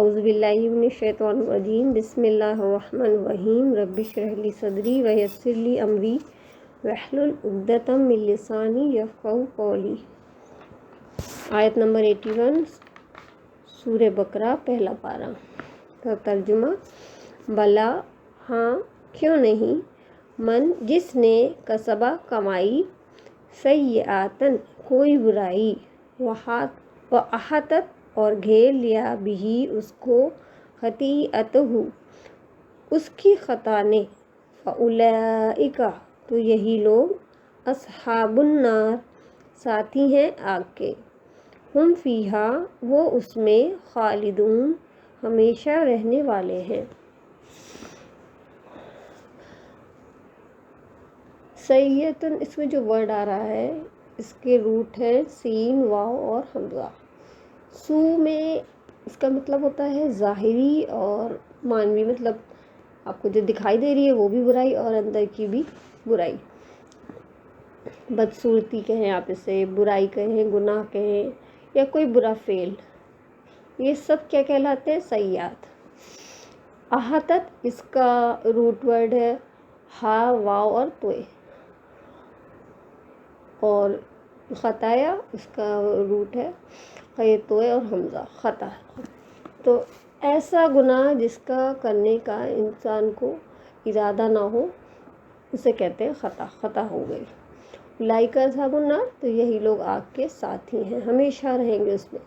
اعوذ باللہ من الشیطان الرجیم بسم اللہ الرحمن الرحیم رب اشرح لی صدری ویسر لی امری واحلل عقدۃ من لسانی یفقہوا قولی۔ آیت نمبر 81 سورہ بقرہ پہلا پارہ کا ترجمہ۔ بلا ہاں کیوں نہیں، من جس نے کسبہ کمائی، سیئاتن کوئی برائی، وَأَحَاطَتْ اور گھیر لیا بھی اس کو، خطیئتہ اس کی خطا نے، فَأُولَئِکَ تو یہی لوگ، اصحاب النار ساتھی ہیں آگ کے، ہم فیہا وہ اس میں، خالدون ہمیشہ رہنے والے ہیں۔ سیئتن اس میں جو ورڈ آ رہا ہے اس کے روٹ ہے سین، واو اور حمزہ۔ سو میں اس کا مطلب ہوتا ہے ظاہری اور معنوی، مطلب آپ کو جو دکھائی دے رہی ہے وہ بھی برائی اور اندر کی بھی برائی۔ بدصورتی کہیں آپ اسے، برائی کہیں، گناہ کہیں یا کوئی برا فعل، یہ سب کیا کہلاتے ہیں؟ سیئات۔ احاطت اس کا روٹ ورڈ ہے ہا، واو اور توئے، اور خطایا اس کا روٹ ہے توئے اور حمزہ، خطا۔ تو ایسا گناہ جس کا کرنے کا انسان کو ارادہ نہ ہو اسے کہتے ہیں خطا، خطا ہو گئی۔ اولئک اصحاب النار تو یہی لوگ آگ کے ساتھی ہیں، ہمیشہ رہیں گے اس میں،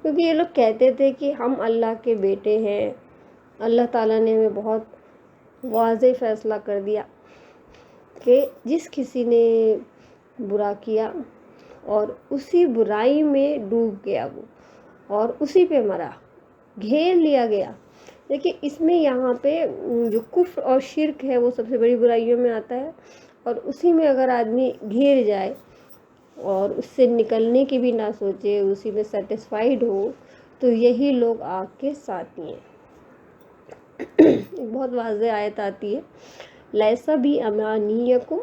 کیونکہ یہ لوگ کہتے تھے کہ ہم اللہ کے بیٹے ہیں۔ اللہ تعالیٰ نے ہمیں بہت واضح فیصلہ کر دیا کہ جس کسی نے برا کیا اور اسی برائی میں ڈوب گیا وہ اور اسی پہ مرا، گھیر لیا گیا۔ دیکھیں اس میں یہاں پہ جو کفر اور شرک ہے وہ سب سے بڑی برائیوں میں آتا ہے، اور اسی میں اگر آدمی گھیر جائے اور اس سے نکلنے کی بھی نہ سوچے، اسی میں سیٹسفائیڈ ہو، تو یہی لوگ آگ کے ساتھی ہیں۔ ایک بہت واضح آیت آتی ہے، لیسا بی امانیکم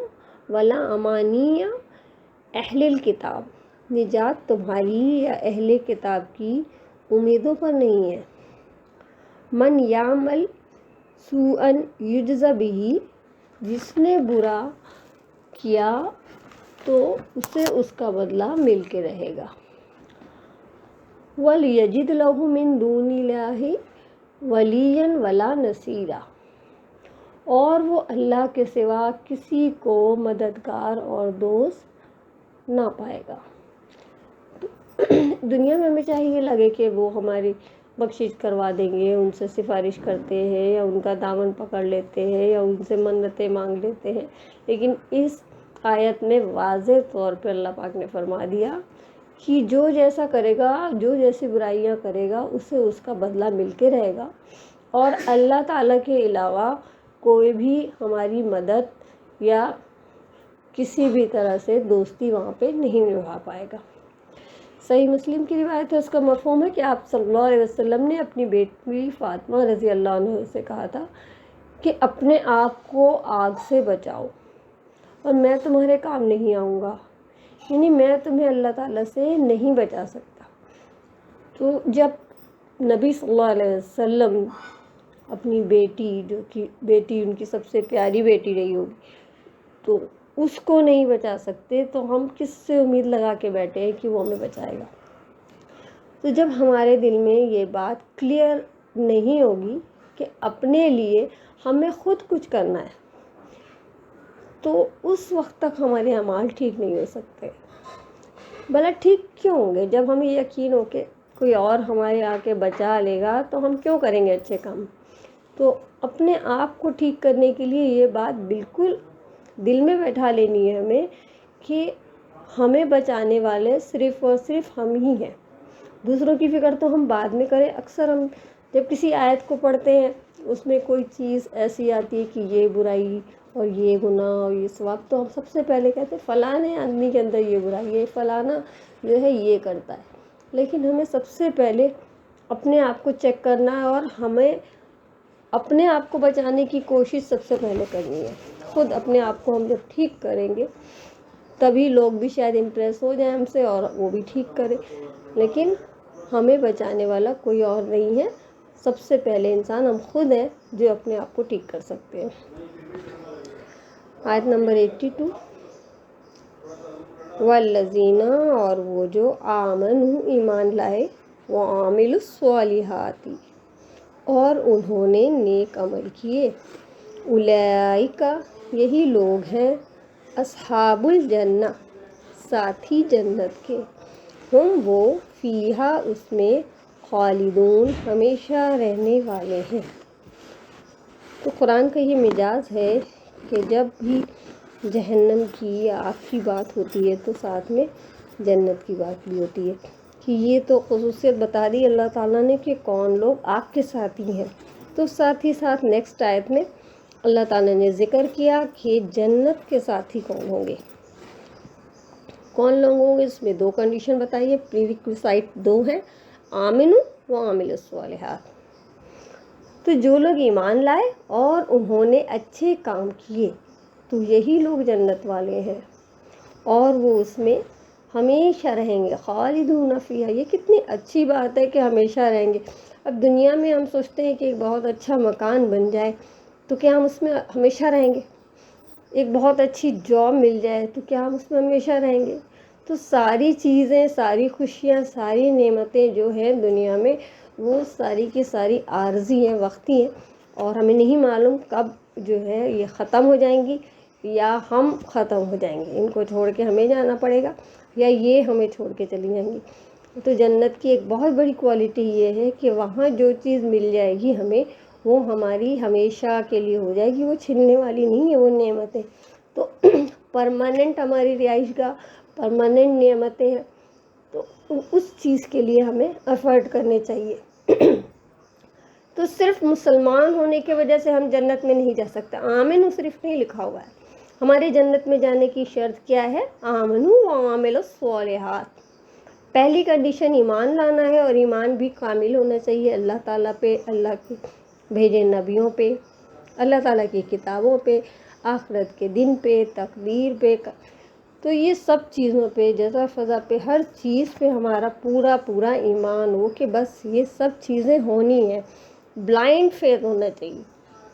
ولا امانی اہل الکتاب، نجات تمہاری یا اہل کتاب کی امیدوں پر نہیں ہے۔ من یعمل سوءا یجز بہ، جس نے برا کیا تو اسے اس کا بدلہ مل کے رہے گا۔ وَلْيَجِدْ لَهُ مِن دُونِ اللَّهِ وَلِيًّا وَلَا نَصِيرًا، اور وہ اللہ کے سوا کسی کو مددگار اور دوست نہ پائے گا۔ دنیا میں ہمیں چاہیے لگے کہ وہ ہماری بخشش کروا دیں گے، ان سے سفارش کرتے ہیں یا ان کا دامن پکڑ لیتے ہیں یا ان سے منتیں مانگ لیتے ہیں، لیکن اس آیت میں واضح طور پہ اللہ پاک نے فرما دیا کہ جو جیسا کرے گا، جو جیسی برائیاں کرے گا، اسے اس کا بدلہ مل کے رہے گا، اور اللہ تعالیٰ کے علاوہ کوئی بھی ہماری مدد یا کسی بھی طرح سے دوستی وہاں پہ نہیں نبھا پائے گا۔ صحیح مسلم کی روایت ہے، اس کا مفہوم ہے کہ آپ صلی اللہ علیہ وسلم نے اپنی بیٹی فاطمہ رضی اللہ عنہ سے کہا تھا کہ اپنے آپ کو آگ سے بچاؤ اور میں تمہارے کام نہیں آؤں گا، یعنی میں تمہیں اللہ تعالیٰ سے نہیں بچا سکتا۔ تو جب نبی صلی اللہ علیہ وسلم اپنی بیٹی، جو کہ بیٹی ان کی سب سے پیاری بیٹی رہی ہوگی، تو اس کو نہیں بچا سکتے تو ہم کس سے امید لگا کے بیٹھے ہیں کہ وہ ہمیں بچائے گا؟ تو جب ہمارے دل میں یہ بات کلیئر نہیں ہوگی کہ اپنے لیے ہمیں خود کچھ کرنا ہے، تو اس وقت تک ہمارے اعمال ٹھیک نہیں ہو سکتے۔ بھلا ٹھیک کیوں ہوں گے؟ جب ہمیں یقین ہو کہ کوئی اور ہمارے آ کے بچا لے گا تو ہم کیوں کریں گے اچھے کام؟ تو اپنے آپ کو ٹھیک کرنے کے لیے یہ بات بالکل دل میں بیٹھا لینی ہے ہمیں کہ ہمیں بچانے والے صرف اور صرف ہم ہی ہیں، دوسروں کی فکر تو ہم بعد میں کریں۔ اکثر ہم جب کسی آیت کو پڑھتے ہیں اس میں کوئی چیز ایسی آتی ہے کہ یہ برائی اور یہ گناہ اور یہ ثواب، تو ہم سب سے پہلے کہتے ہیں فلاں آدمی کے اندر یہ برائی ہے، فلانا جو ہے یہ کرتا ہے، لیکن ہمیں سب سے پہلے اپنے آپ کو چیک کرنا ہے، اور ہمیں اپنے آپ کو بچانے کی کوشش سب سے پہلے کرنی ہے۔ خود اپنے آپ کو ہم جب ٹھیک کریں گے تبھی لوگ بھی شاید امپریس ہو جائیں ہم سے اور وہ بھی ٹھیک کریں، لیکن ہمیں بچانے والا کوئی اور نہیں ہے سب سے پہلے انسان ہم خود ہیں جو اپنے آپ کو ٹھیک کر سکتے ہیں۔ آیت نمبر 82، والذین، اور وہ جو آمنوا ایمان لائے، وعاملوا الصالحات، اور انہوں نے نیک عمل کیے، اولئک، یہی لوگ ہیں، اصحاب الجنہ، ساتھی جنت کے، ہم وہ، فیہا، اس میں، خالدون، ہمیشہ رہنے والے ہیں۔ تو قرآن کا یہ مجاز ہے کہ جب بھی جہنم کی یا آگ کی بات ہوتی ہے تو ساتھ میں جنت کی بات بھی ہوتی ہے، کہ یہ تو خصوصیت بتا دی اللہ تعالیٰ نے کہ کون لوگ آگ کے ساتھی ہیں۔ تو ساتھ ہی ساتھ نیکسٹ آیت میں اللہ تعالیٰ نے ذکر کیا کہ جنت کے ساتھی کون ہوں گے، کون لوگ ہوں گے۔ اس میں 2 کنڈیشن بتائیے، پریریکویسائٹ 2 ہیں، آمنوا وعاملوا الصالحات۔ تو جو لوگ ایمان لائے اور انہوں نے اچھے کام کیے تو یہی لوگ جنت والے ہیں، اور وہ اس میں ہمیشہ رہیں گے، خالدون فیہا۔ یہ کتنی اچھی بات ہے کہ ہمیشہ رہیں گے۔ اب دنیا میں ہم سوچتے ہیں کہ ایک بہت اچھا مکان بن جائے تو کیا ہم اس میں ہمیشہ رہیں گے، ایک بہت اچھی جاب مل جائے تو کیا ہم اس میں ہمیشہ رہیں گے۔ تو ساری چیزیں، ساری خوشیاں، ساری نعمتیں جو ہیں دنیا میں، وہ ساری کی ساری عارضی ہیں، وقتی ہیں، اور ہمیں نہیں معلوم کب جو ہے یہ ختم ہو جائیں گی یا ہم ختم ہو جائیں گے، ان کو چھوڑ کے ہمیں جانا پڑے گا یا یہ ہمیں چھوڑ کے چلی جائیں گی۔ تو جنت کی ایک بہت بڑی کوالٹی یہ ہے کہ وہاں جو چیز مل جائے گی ہمیں، وہ ہماری ہمیشہ کے لیے ہو جائے گی، وہ چھننے والی نہیں ہے وہ نعمتیں۔ تو پرماننٹ ہماری رہائش گاہ، پرماننٹ نعمتیں ہیں، تو اس چیز کے لیے ہمیں ایفرٹ کرنے چاہیے۔ تو صرف مسلمان ہونے کی وجہ سے ہم جنت میں نہیں جا سکتے، آمنو صرف نہیں لکھا ہوا ہے۔ ہمارے جنت میں جانے کی شرط کیا ہے؟ آمنو وعاملوا الصالحات۔ پہلی کنڈیشن ایمان لانا ہے، اور ایمان بھی کامل ہونا چاہیے اللہ تعالیٰ پہ، اللہ کے بھیجے نبیوں پہ، اللہ تعالیٰ کی کتابوں پہ، آخرت کے دن پہ، تقدیر پہ۔ تو یہ سب چیزوں پہ، جزا فضا پہ، ہر چیز پہ ہمارا پورا ایمان ہو کہ بس یہ سب چیزیں ہونی ہیں، بلائنڈ فیتھ ہونا چاہیے۔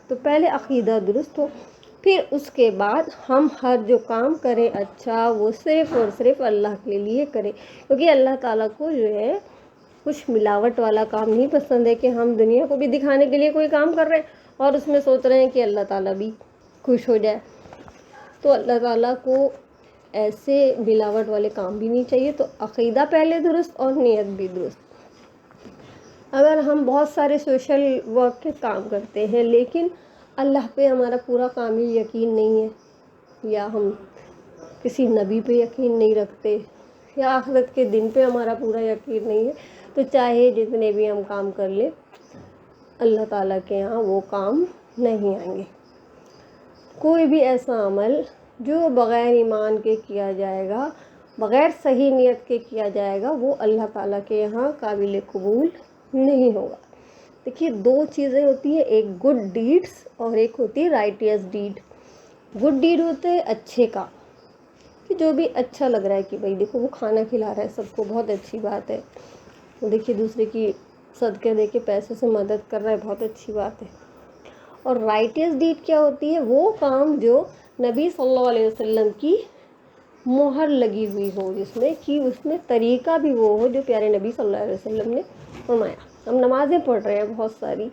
تو پہلے عقیدہ درست ہو، پھر اس کے بعد ہم ہر جو کام کریں اچھا، وہ صرف اور صرف اللہ کے لیے کریں، کیونکہ اللہ تعالیٰ کو جو ہے کچھ ملاوٹ والا کام نہیں پسند ہے، کہ ہم دنیا کو بھی دکھانے کے لیے کوئی کام کر رہے ہیں اور اس میں سوچ رہے ہیں کہ اللہ تعالیٰ بھی خوش ہو جائے۔ تو اللہ تعالیٰ کو ایسے ملاوٹ والے کام بھی نہیں چاہیے۔ تو عقیدہ پہلے درست اور نیت بھی درست۔ اگر ہم بہت سارے سوشل ورک کے کام کرتے ہیں لیکن اللہ پہ ہمارا پورا کامل یقین نہیں ہے، یا ہم کسی نبی پہ یقین نہیں رکھتے، یا آخرت کے دن پہ ہمارا پورا یقین نہیں ہے، تو چاہے جتنے بھی ہم کام کر لیں، اللہ تعالیٰ کے یہاں وہ کام نہیں آئیں گے۔ کوئی بھی ایسا عمل جو بغیر ایمان کے کیا جائے گا، بغیر صحیح نیت کے کیا جائے گا، وہ اللہ تعالیٰ کے یہاں قابل قبول نہیں ہوگا۔ دیکھیے 2 چیزیں ہوتی ہیں، ایک گڈ ڈیڈس اور ایک ہوتی ہے رائٹیس ڈیڈ۔ گڈ ڈیڈ ہوتے ہیں اچھے کام، کہ جو بھی اچھا لگ رہا ہے کہ بھائی دیکھو وہ کھانا کھلا رہا ہے سب کو، بہت اچھی بات ہے، وہ دیکھیے دوسرے کی صدقے دے کے پیسے سے مدد کر رہا ہے، بہت اچھی بات ہے۔ اور رائٹیس ڈیڈ کیا ہوتی ہے؟ وہ کام جو نبی صلی اللہ علیہ وسلم کی مہر لگی ہوئی ہو، جس میں کہ اس میں طریقہ بھی وہ ہو جو پیارے نبی صلی اللہ علیہ وسلم نے فرمایا۔ ہم نمازیں پڑھ رہے ہیں بہت ساری،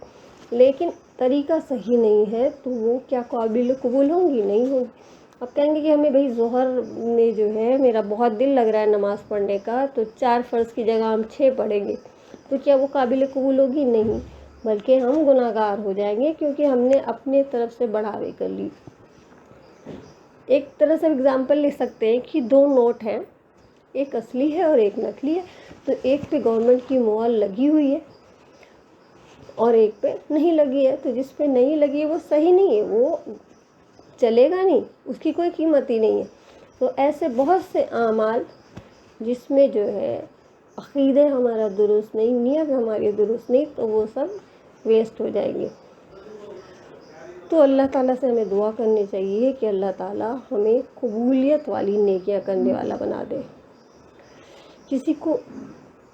لیکن طریقہ صحیح نہیں ہے تو وہ کیا قابل قبول ہوں گی؟ نہیں ہوگی۔ اب کہیں گے کہ ہمیں بھائی ظہر میں جو ہے میرا بہت دل لگ رہا ہے نماز پڑھنے کا، تو 4 فرض کی جگہ ہم 6 پڑھیں گے، تو کیا وہ قابل قبول ہوگی؟ نہیں، بلکہ ہم گناہ گار ہو جائیں گے، کیونکہ ہم نے اپنے طرف سے بڑھاوے کر لی۔ ایک طرح سے اگزامپل لے سکتے ہیں کہ 2 نوٹ ہیں، ایک اصلی ہے اور ایک نقلی ہے، تو ایک پہ گورنمنٹ کی مہر لگی ہوئی ہے اور ایک پہ نہیں لگی ہے، تو جس پہ نہیں لگی ہے وہ صحیح نہیں ہے، وہ چلے گا نہیں، اس کی کوئی قیمت ہی نہیں ہے۔ تو ایسے بہت سے اعمال جس میں جو ہے عقیدہ ہمارا درست نہیں، نیت ہماری درست نہیں، تو وہ سب ویسٹ ہو جائیں گے۔ تو اللہ تعالیٰ سے ہمیں دعا کرنی چاہیے کہ اللہ تعالیٰ ہمیں قبولیت والی نیکیاں کرنے والا بنا دے۔ کسی کو